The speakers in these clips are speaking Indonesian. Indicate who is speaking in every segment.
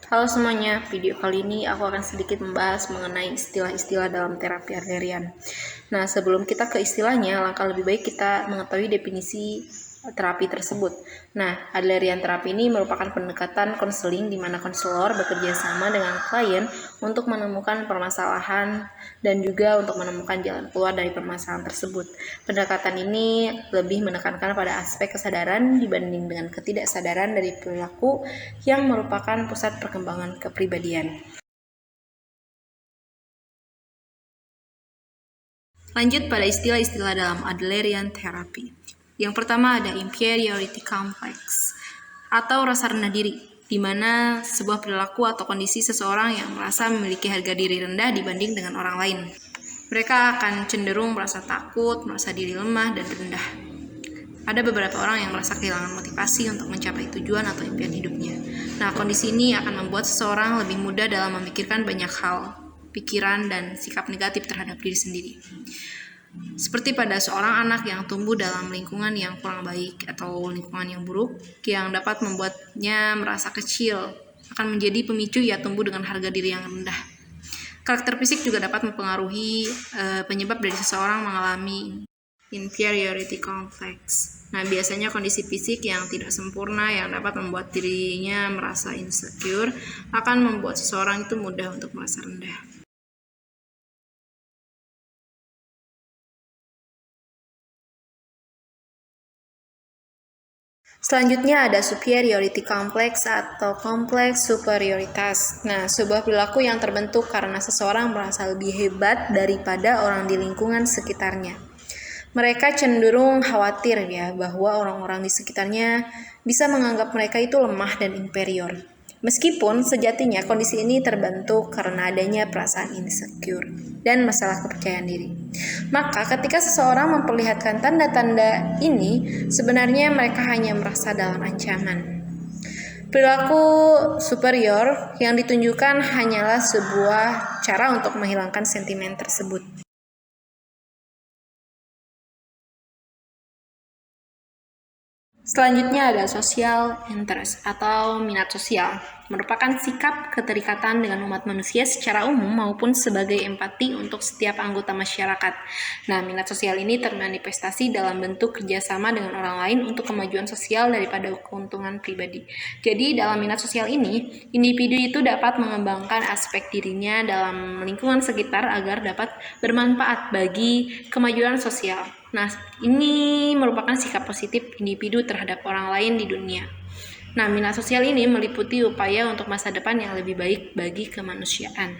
Speaker 1: Halo semuanya, video kali ini aku akan sedikit membahas mengenai istilah-istilah dalam terapi Adlerian. Nah, sebelum kita ke istilahnya, langkah lebih baik kita mengetahui definisi terapi tersebut. Nah, Adlerian terapi ini merupakan pendekatan konseling di mana konselor bekerja sama dengan klien untuk menemukan permasalahan dan juga untuk menemukan jalan keluar dari permasalahan tersebut. Pendekatan ini lebih menekankan pada aspek kesadaran dibanding dengan ketidaksadaran dari perilaku yang merupakan pusat perkembangan kepribadian. Lanjut pada istilah-istilah dalam Adlerian therapy. Yang pertama ada inferiority complex atau rasa rendah diri, di mana sebuah perilaku atau kondisi seseorang yang merasa memiliki harga diri rendah dibanding dengan orang lain. Mereka akan cenderung merasa takut, merasa diri lemah dan rendah. Ada beberapa orang yang merasa kehilangan motivasi untuk mencapai tujuan atau impian hidupnya. Nah, kondisi ini akan membuat seseorang lebih mudah dalam memikirkan banyak hal, pikiran, dan sikap negatif terhadap diri sendiri. Seperti pada seorang anak yang tumbuh dalam lingkungan yang kurang baik atau lingkungan yang buruk, yang dapat membuatnya merasa kecil, akan menjadi pemicu ia tumbuh dengan harga diri yang rendah. Karakter fisik juga dapat mempengaruhi penyebab dari seseorang mengalami inferiority complex. Nah, biasanya kondisi fisik yang tidak sempurna yang dapat membuat dirinya merasa insecure akan membuat seseorang itu mudah untuk merasa rendah. Selanjutnya ada superiority complex atau kompleks superioritas. Nah, sebuah perilaku yang terbentuk karena seseorang merasa lebih hebat daripada orang di lingkungan sekitarnya. Mereka cenderung khawatir bahwa orang-orang di sekitarnya bisa menganggap mereka itu lemah dan inferior. Meskipun sejatinya kondisi ini terbentuk karena adanya perasaan insecure dan masalah kepercayaan diri. Maka ketika seseorang memperlihatkan tanda-tanda ini, sebenarnya mereka hanya merasa dalam ancaman. Perilaku superior yang ditunjukkan hanyalah sebuah cara untuk menghilangkan sentimen tersebut. Selanjutnya ada social interest atau minat sosial, merupakan sikap keterikatan dengan umat manusia secara umum maupun sebagai empati untuk setiap anggota masyarakat. Nah, minat sosial ini termanifestasi dalam bentuk kerjasama dengan orang lain untuk kemajuan sosial daripada keuntungan pribadi. Jadi, dalam minat sosial ini, individu itu dapat mengembangkan aspek dirinya dalam lingkungan sekitar agar dapat bermanfaat bagi kemajuan sosial. Nah, ini merupakan sikap positif individu terhadap orang lain di dunia. Nah, minat sosial ini meliputi upaya untuk masa depan yang lebih baik bagi kemanusiaan.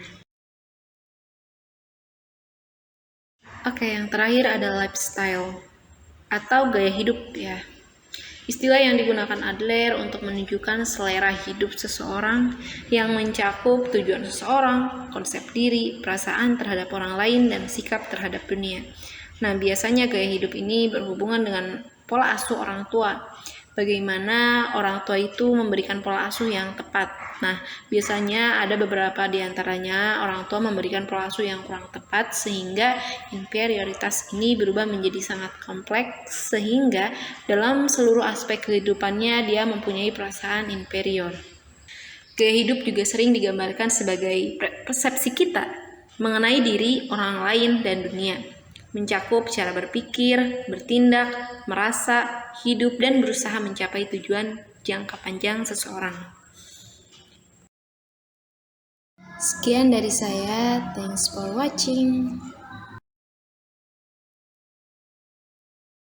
Speaker 1: Oke, yang terakhir ada lifestyle atau gaya hidup ya. Istilah yang digunakan Adler untuk menunjukkan selera hidup seseorang yang mencakup tujuan seseorang, konsep diri, perasaan terhadap orang lain, dan sikap terhadap dunia. Nah, biasanya gaya hidup ini berhubungan dengan pola asuh orang tua. Bagaimana orang tua itu memberikan pola asuh yang tepat. Nah, biasanya ada beberapa di antaranya orang tua memberikan pola asuh yang kurang tepat sehingga inferioritas ini berubah menjadi sangat kompleks sehingga dalam seluruh aspek kehidupannya dia mempunyai perasaan inferior. Gaya hidup juga sering digambarkan sebagai persepsi kita mengenai diri orang lain dan dunia. Mencakup cara berpikir, bertindak, merasa, hidup, dan berusaha mencapai tujuan jangka panjang seseorang. Sekian dari saya, thanks for watching.